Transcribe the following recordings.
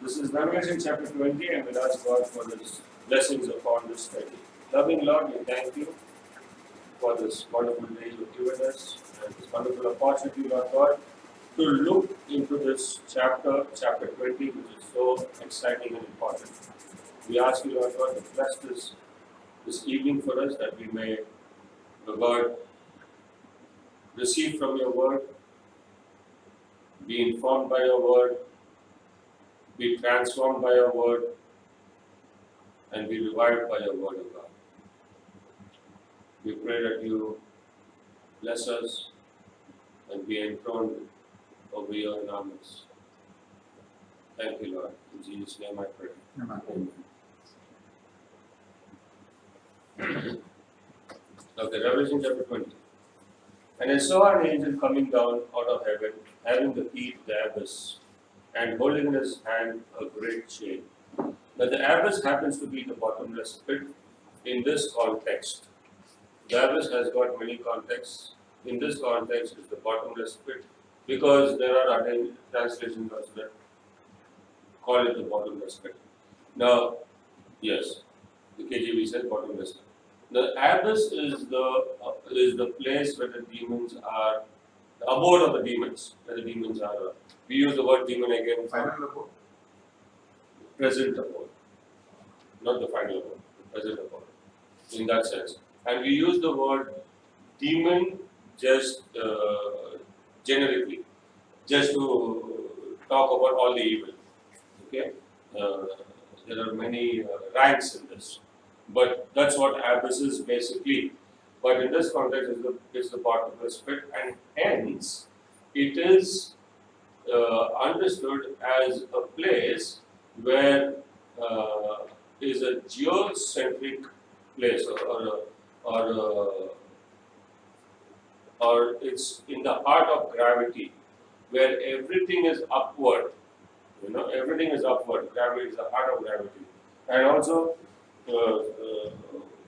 This is Revelation chapter 20, and we'll ask God for His blessings upon this study. Loving Lord, we thank you for this wonderful day you've given us and this wonderful opportunity, Lord God, to look into this chapter 20, which is so exciting and important. We ask you, Lord God, to bless this evening for us, that we may, Lord God, receive from your word, be informed by your word, be transformed by your word, and be revived by your word of God. We pray that you bless us and be enthroned over your enormous. Thank you, Lord. In Jesus' name I pray. Amen. Okay, Revelation chapter 20. And I saw an angel coming down out of heaven, having the key to the abyss, and holding in his hand a great chain. Now the abyss happens to be the bottomless pit in this context. The abyss has got many contexts. In this context, it's the bottomless pit, because there are other translations also that call it the bottomless pit. Now, yes, the KJV says bottomless pit. The abyss is the place where the demons are, the abode of the demons, where the demons are. We use the word demon again. Final abode? Present abode, not the final abode, the present abode, in that sense. And we use the word demon just generically, just to talk about all the evil. Okay, there are many ranks in this, but that's what abyss is basically. But in this context, it's the bottomless pit, and hence it is understood as a place where is a geocentric place, or it's in the heart of gravity, where everything is upward. Everything is upward. Gravity is the heart of gravity, and also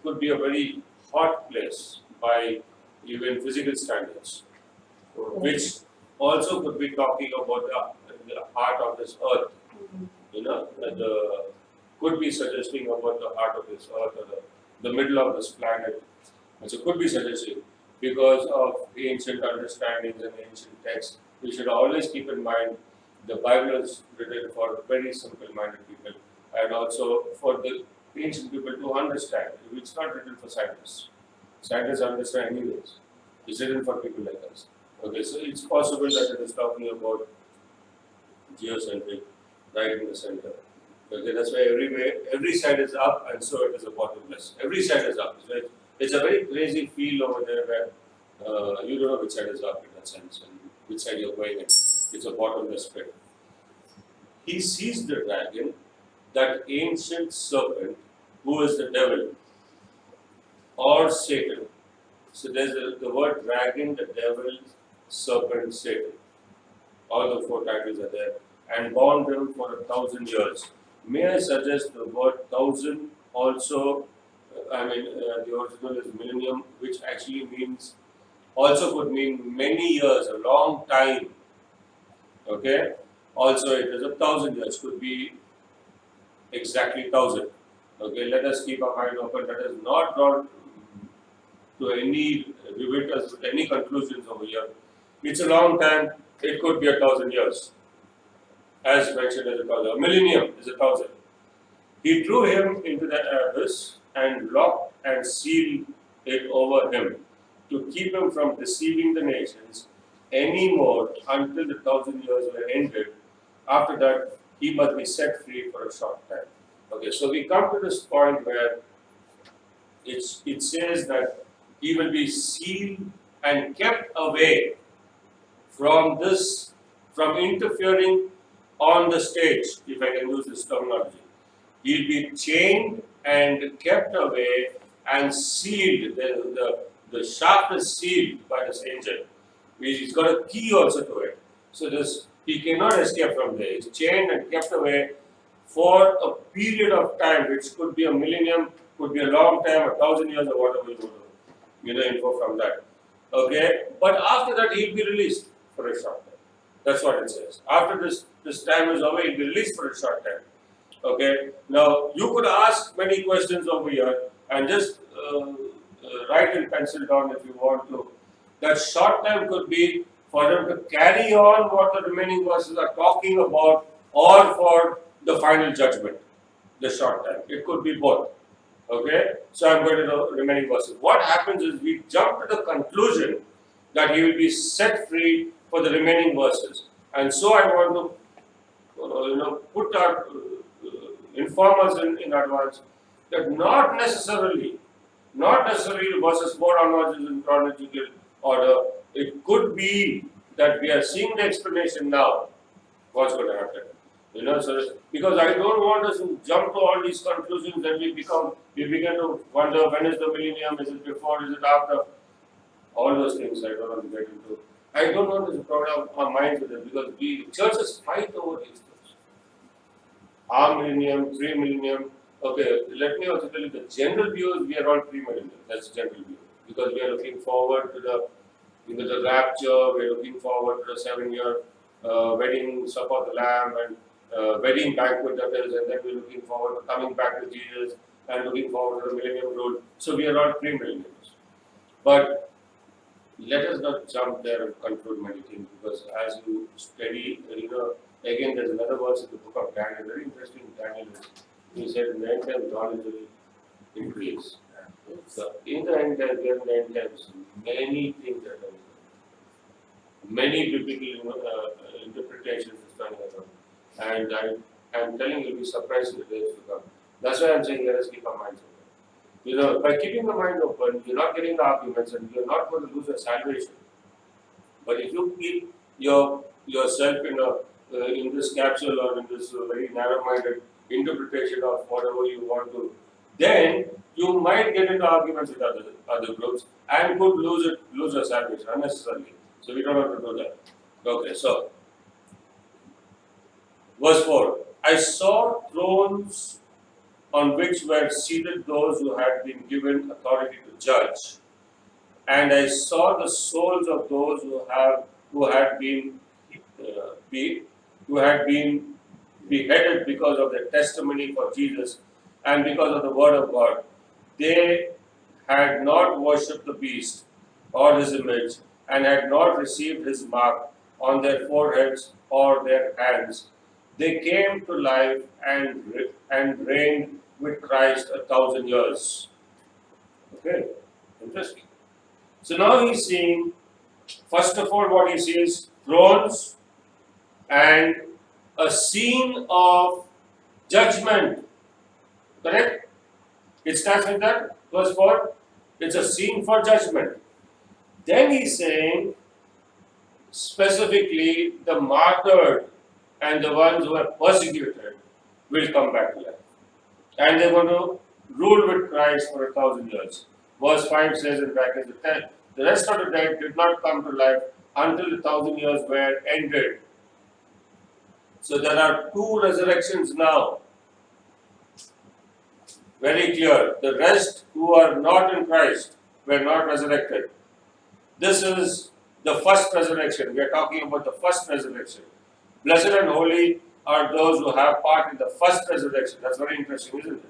could be a very hot place by even physical standards, which also could be talking about the heart of this earth. Could be suggesting about the heart of this earth, or the middle of this planet. And so could be suggesting, because of ancient understandings and ancient texts, we should always keep in mind the Bible is written for very simple-minded people, and also for the ancient people to understand. It's not written for scientists. Scientists understand anyways. It's written for people like us. Okay, so it's possible that it is talking about geocentric, right in the center. Okay, that's why every side is up, and so it is a bottomless. Every side is up. So it's a very crazy feel over there where you don't know which side is up in that sense, and which side you're going in. It's a bottomless pit. He sees the dragon, that ancient serpent, who is the devil or Satan. So there's the word dragon, the devil, serpent, Satan. All the four titles are there, and bound him for 1,000 years. May I suggest the word 1,000 also? The original is millennium, which actually means, also could mean many years, a long time. Okay? Also, it is 1,000 years, could be exactly 1,000. Okay, let us keep our mind open. Let us not draw to any riveters with any conclusions over here. It's a long time, it could be 1,000 years. As mentioned as 1,000. A millennium is 1,000. He drew him into the abyss and locked and sealed it over him, to keep him from deceiving the nations any more until the 1,000 years were ended. After that, he must be set free for a short time. Okay, so we come to this point where it says that he will be sealed and kept away from interfering on the stage, if I can use this terminology. He'll be chained and kept away and sealed. The shaft is sealed by this angel. He's got a key also to it. So he cannot escape from there. He's chained and kept away for a period of time, which could be a millennium, could be a long time, 1,000 years, or whatever you want to info from that. Okay, but after that he'll be released for a short time. That's what it says. After this time is over, he'll be released for a short time. Okay. Now you could ask many questions over here and just write in pencil down if you want to. That short time could be for them to carry on what the remaining verses are talking about, or for the final judgment. The short time. It could be both. Okay. So I'm going to the remaining verses. What happens is we jump to the conclusion that he will be set free for the remaining verses, and so I want to put our inform us in advance that not necessarily verses 4 onwards is in chronological order. It could be that we are seeing the explanation now, what's going to happen. So because I don't want us to jump to all these conclusions and we begin to wonder when is the millennium, is it before, is it after? All those things I don't want to get into. I don't want to program our minds with it because churches fight over these things. Our millennium, pre-millennium. Okay, let me also tell you the general view is we are all pre-millennial. That's the general view. Because we are looking forward to the rapture, we are looking forward to the 7-year wedding supper of the Lamb and wedding banquet that is, and then we're looking forward to coming back to Jesus and looking forward to the millennium rule. So we are all pre-millennials. But let us not jump there and conclude many things, because as you study, again there's another verse in the book of Daniel, very interesting. Daniel, he said in the end times knowledge will increase. So in the end times, many things are coming. Many biblical interpretations is coming around. And I'm telling you, you'll be surprised in the days to come. That's why I'm saying let us keep our minds open. By keeping the mind open, you're not getting the arguments and you're not going to lose your salvation. But if you keep yourself in this capsule or in this very narrow-minded interpretation of whatever you want to, then you might get into arguments with other groups and could lose your salvation unnecessarily. So we don't have to do that. Okay, so verse 4. I saw thrones on which were seated those who had been given authority to judge, and I saw the souls of those who had been beheaded because of their testimony for Jesus and because of the word of God. They had not worshipped the beast or his image, and had not received his mark on their foreheads or their hands. They came to life and reigned with Christ 1,000 years. Okay, interesting. So now he's seeing, first of all, what he sees, thrones and a scene of judgment. Correct? It starts with that, verse 4. It's a scene for judgment. Then he's saying, specifically, the martyred and the ones who are persecuted will come back to life. And they're going to rule with Christ for 1,000 years. Verse 5 says in brackets, the rest of the dead did not come to life until the 1,000 years were ended. So there are 2 resurrections now. Very clear. The rest who are not in Christ were not resurrected. This is the first resurrection. We are talking about the first resurrection. Blessed and holy are those who have part in the first resurrection. That's very interesting, isn't it?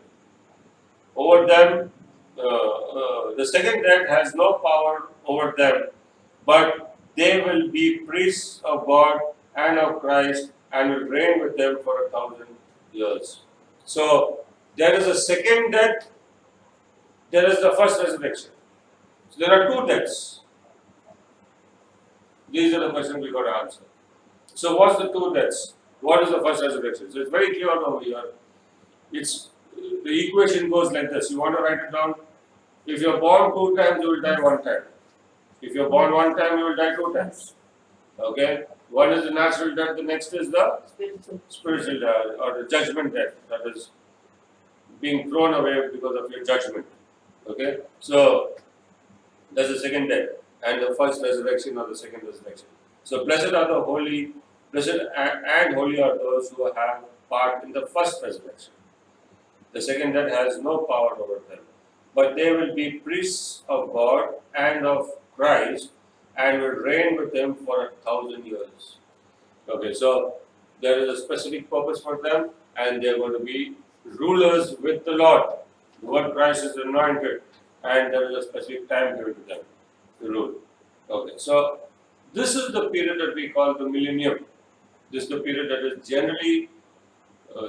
Over them, the second death has no power over them, but they will be priests of God and of Christ and will reign with them for 1,000 years. So, there is a second death, there is the first resurrection. So, there are 2 deaths. These are the questions we got to answer. So, what's the 2 deaths? What is the first resurrection? So, it's very clear over here. The equation goes like this. You want to write it down? If you're born 2 times, you will die 1 time. If you're born 1 time, you will die 2 times. Okay? One is the natural death, the next is the spiritual death or the judgment death, that is being thrown away because of your judgment. Okay? So, that's the second death and the first resurrection or the second resurrection. So, blessed are the holy, blessed and holy are those who have part in the first resurrection. The second death has no power over them, but they will be priests of God and of Christ and will reign with him for 1,000 years. Okay, so there is a specific purpose for them, and they are going to be rulers with the Lord. The word Christ is anointed, and there is a specific time given to them to rule. Okay, so this is the period that we call the millennium. This is the period that is generally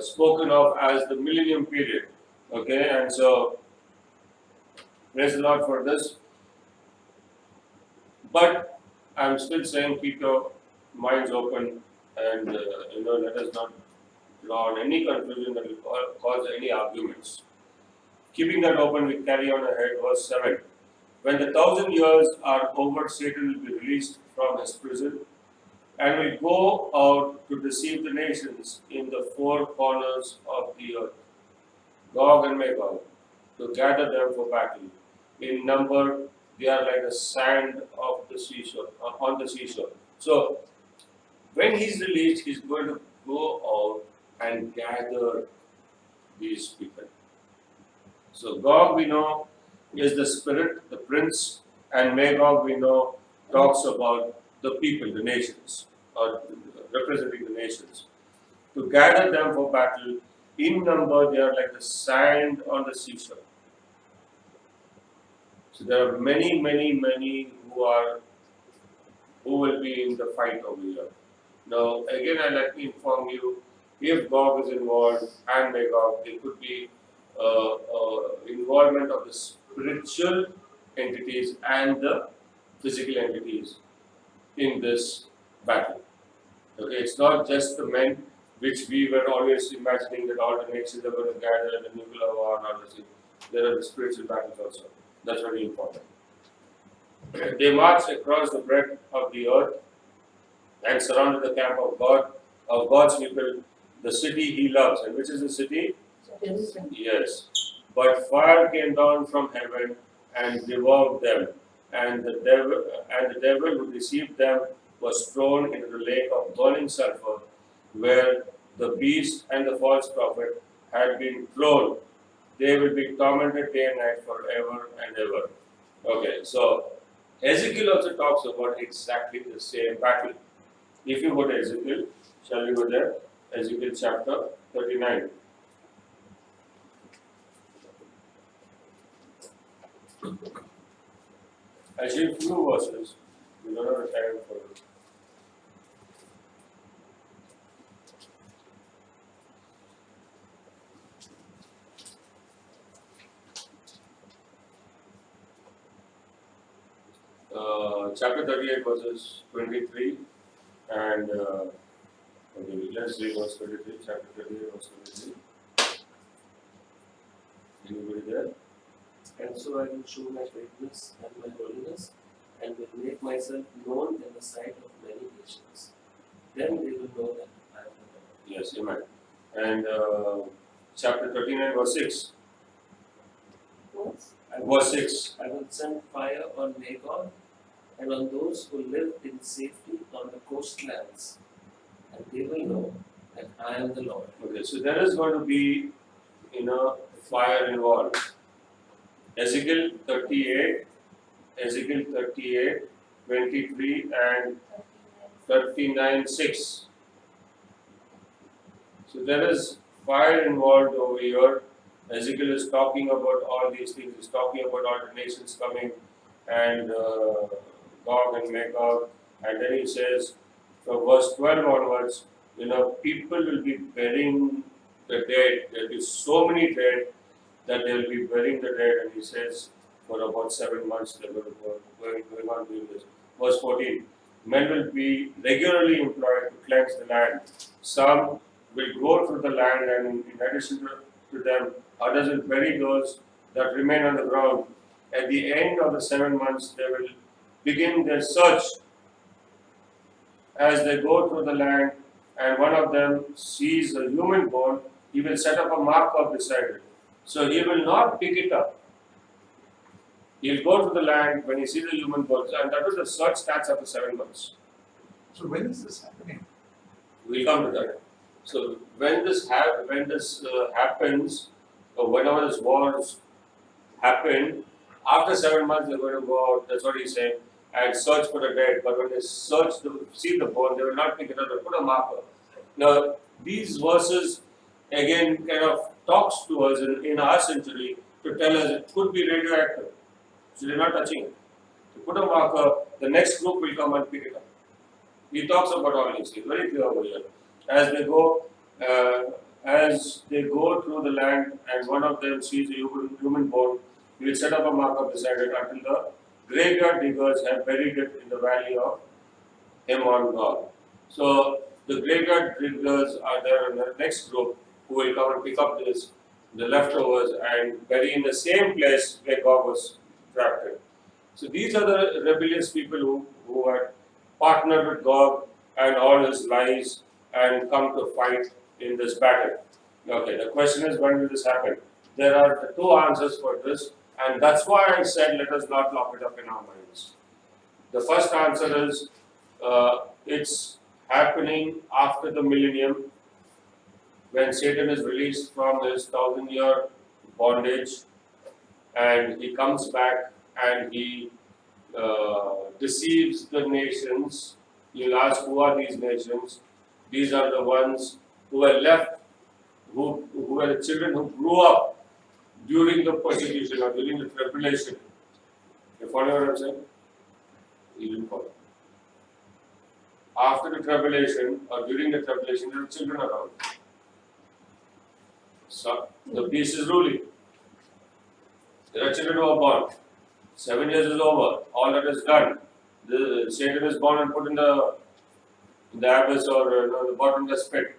spoken of as the millennium period. Okay, and so praise the Lord for this. But I'm still saying keep your minds open and let us not draw on any conclusion that will cause any arguments. Keeping that open, we carry on ahead. Verse 7. When the 1,000 years are over, Satan will be released from his prison and will go out to deceive the nations in the four corners of the earth, Gog and Magog, to gather them for battle. In number, they are like the sand of the seashore, on the seashore. So, when he's released, he's going to go out and gather these people. So, Gog we know is the spirit, the prince, and Magog we know talks about the people, the nations, or representing the nations. To gather them for battle, in number they are like the sand on the seashore. So there are many who will be in the fight over here. Now, again, let me inform you, if Gog is involved and Magog, there could be involvement of the spiritual entities and the physical entities in this battle. Okay, it's not just the men, which we were always imagining that all the nations are going to gather in the nuclear war and all this. There are the spiritual battles also. That's very important. They marched across the breadth of the earth and surrounded the camp of God, of God's people, the city he loves. And which is the city? Jerusalem. Yes. But fire came down from heaven and devoured them, and the devil who deceived them was thrown into the lake of burning sulfur, where the beast and the false prophet had been thrown. They will be tormented day and night forever and ever. Okay, so Ezekiel also talks about exactly the same battle. If you go to Ezekiel, shall we go there? Ezekiel chapter 39. I see a few verses. We don't have time for it. Chapter 38 verses 23 and okay, let's read verse 23, chapter 38 verse 23. Anybody there? And so I will show my greatness and my holiness, and will make myself known in the sight of many nations. Then they will know that I am the Lord. Yes, amen. And chapter 39 verse 6. Verse 6. I will send fire on Magog and on those who live in safety on the coastlands, and they will know that I am the Lord. Okay, so there is going to be, fire involved. Ezekiel 38, 23 and 39, 6. So there is fire involved over here. Ezekiel is talking about all these things. He's talking about all the nations coming and Gog and Magog. And then he says, from verse 12 onwards, people will be burying the dead. There will be so many dead that they will be burying the dead. And he says, for about 7 months, they will going on doing this. Verse 14, men will be regularly employed to cleanse the land. Some will go through the land, and in addition to them, others will bury those that remain on the ground. At the end of the 7 months, they will begin their search. As they go through the land, and one of them sees a human bone, he will set up a marker beside it. So he will not pick it up. He'll go to the land when he sees a human bone, and that is the search starts after 7 months. So when is this happening? We'll come to that. So when this happens, or whenever this wars happen, after 7 months they're going to go out. That's what he's saying. and search for the dead, but when they see the bone, they will not pick it up, they put a marker. Now, these verses again kind of talks to us in our century to tell us it could be radioactive. So they're not touching it. To put a marker, the next group will come and pick it up. He talks about all these things, very clear over here. As they go through the land and one of them sees a human bone, he will set up a marker beside it until the graveyard diggers have buried it in the valley of Hemon. So the graveyard diggers are there in the next group who will come and pick up the leftovers and bury in the same place where God was trapped in. So these are the rebellious people who had partnered with God and all his lies and come to fight in this battle. Okay, the question is, when will this happen? There are two answers for this, and that's why I said let us not lock it up in our minds. The first answer is it's happening after the millennium, when Satan is released from his 1,000-year bondage and he comes back and he deceives the nations. You'll ask, who are these nations? These are the ones who were left, who were the children who grew up during the persecution or during the tribulation. You follow what I'm saying? You didn't follow. After the tribulation or during the tribulation, there are children around. So the beast is ruling. There are children who are born. 7 years is over. All that is done. The Satan is born and put in the abyss or the bottomless pit.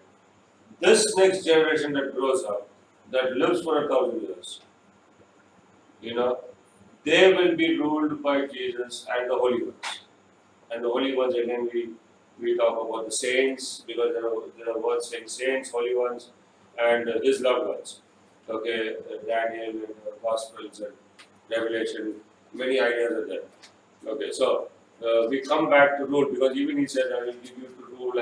This next generation that grows up, that lives for 1,000 years, they will be ruled by Jesus and the holy ones. And the holy ones, again, we talk about the saints, because there are words saying saints, holy ones, and his loved ones. Okay, Daniel and the Gospels and Revelation, many ideas are there. Okay, so we come back to rule, because even he said, I will give you to rule,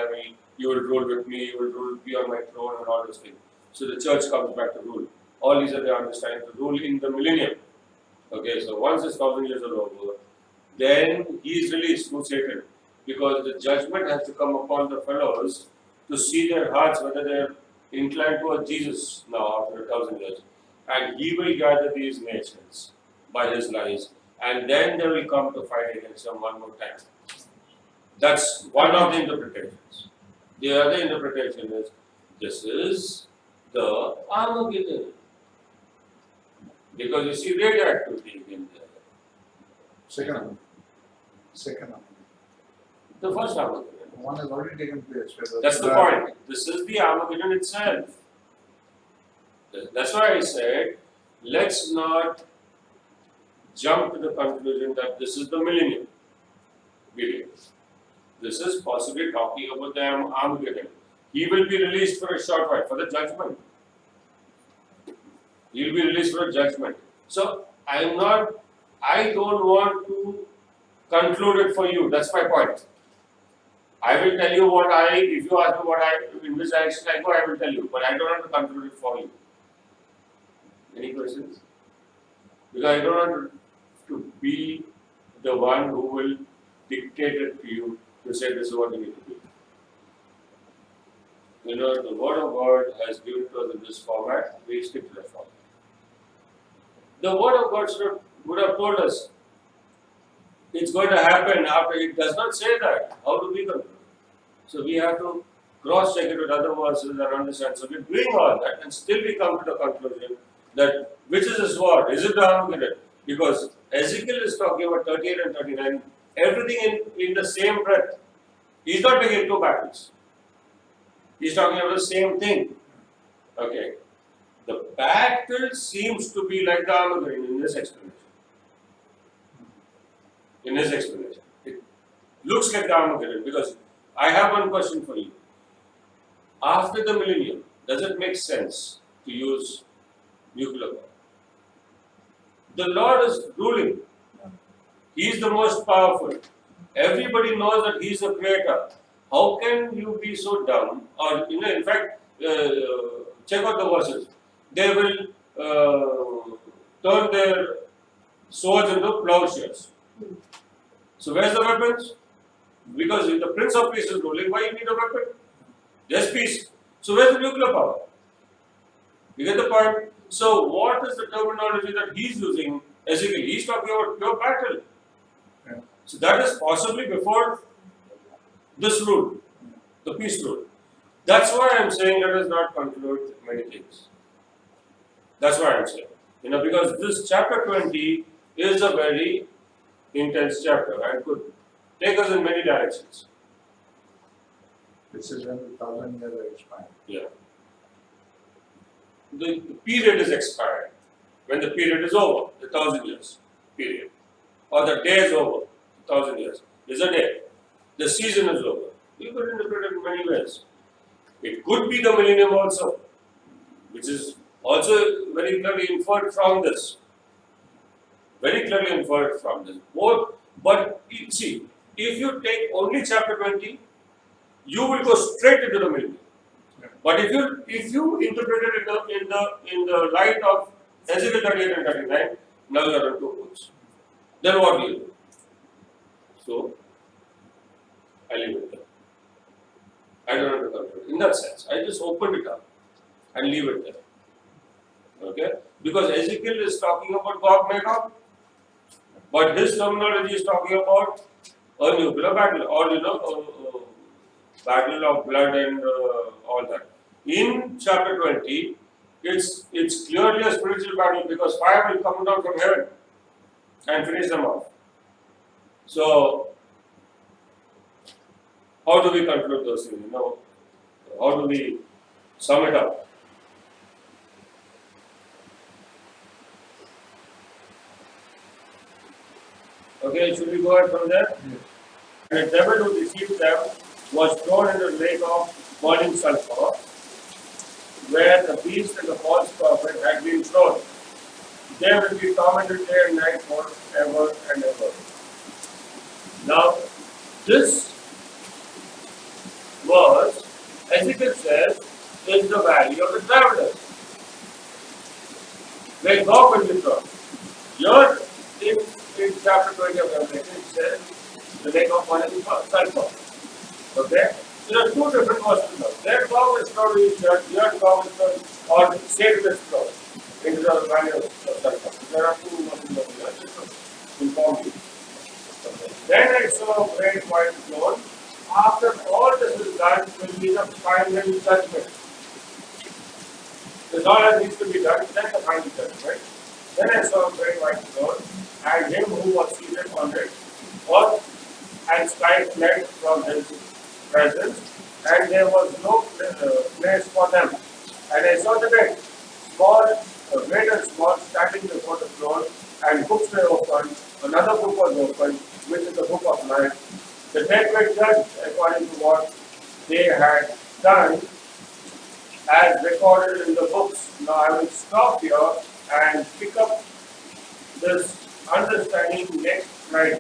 you will rule with me, you will be on my throne and all those things. So the church comes back to rule. All these are the understanding to rule in the millennium. Okay, so once this 1,000 years are over, then he is released through Satan, because the judgment has to come upon the fellows to see their hearts whether they are inclined towards Jesus now after 1,000 years. And he will gather these nations by his lies, and then they will come to fight against him one more time. That's one of the interpretations. The other interpretation is, this is the Armageddon. Because you see radioactivity in there. Second one. The first Armageddon. One has already taken place. That's the point. This is the Armageddon itself. That's why I said, let's not jump to the conclusion that this is the millennium period. This is possibly talking about the Armageddon. He will be released for a short while, for the judgment. He will be released for a judgment. So, I don't want to conclude it for you. That's my point. I will tell you if you ask me in which direction I go, I will tell you. But I don't want to conclude it for you. Any questions? Because I don't want to be the one who will dictate it to you to say this is what you need to do. The Word of God has given to us in this format, we stick to that format. The Word of God would have told us it's going to happen after. It does not say that. How do we conclude? So we have to cross-check it with other verses and understand. So we're doing all that, and still we come to the conclusion that which is the sword? Is it the Armageddon? Because Ezekiel is talking about 38 and 39, everything in the same breath. He's not making two battles. He's talking about the same thing. Okay. The battle seems to be like the Armageddon in this explanation. It looks like the Armageddon, because I have one question for you. After the millennium, does it make sense to use nuclear power? The Lord is ruling. He is the most powerful. Everybody knows that He is the creator. How can you be so dumb? Or, in fact, check out the verses. They will turn their swords into plowshares. So where's the weapons? Because if the Prince of Peace is ruling, why you need a weapon? There's peace. So where's the nuclear power? You get the point? So what is the terminology that he's using? Ezekiel, he's talking about pure battle. Yeah. So that is possibly before this rule, the peace rule. That's why I'm saying let us not conclude many things. That's why I'm saying. Because this chapter 20 is a very intense chapter and could take us in many directions. This is when the 1,000 years are expired. Yeah. The period is expired. When the period is over, the 1,000 years period. Or the day is over, 1,000 years is a day. The season is over. You could interpret it in many ways. It could be the millennium also, which is also very clearly inferred from this. Very clearly inferred from this. But see, if you take only chapter 20, you will go straight into the millennium. But if you interpret it in the light of Ezekiel 38 and 39, now you are on two books. Then what do you do? So I leave it there. I don't have to control it. In that sense, I just opened it up and leave it there. Okay? Because Ezekiel is talking about Gog Magog, but his terminology is talking about a nuclear battle or battle of blood and all that. In chapter 20, it's clearly a spiritual battle because fire will come down from heaven and finish them off. So, how do we conclude those things? How do we sum it up? Okay, should we go ahead from there? Yes. And the devil who deceived them was thrown into the lake of burning sulfur, where the beast and the false prophet had been thrown. They will be tormented day and night forever and ever. Now, this verse, Ezekiel says, is the valley of the travelers, where God will be thrown. Here, in chapter 20 of Revelation, it says, the lake of burning sulfur. Okay? So there are two different verses now. There God is thrown in church, here God is thrown, or Satan is thrown into the valley of sulfur. There are two verses of here, just to inform you. Okay. Then I saw a great white throne. After all this is done, will be the final judgment. That's all that needs to be done, then the final judgment. Then I saw a great white throne, and him who was seated on it, earth and sky fled from his presence, and there was no place for them. And I saw the dead, great and small, standing before the throne, and books were opened. Another book was opened, which is the book of life. The dead were judged according to what they had done, as recorded in the books. Now I will stop here and pick up this understanding next Friday.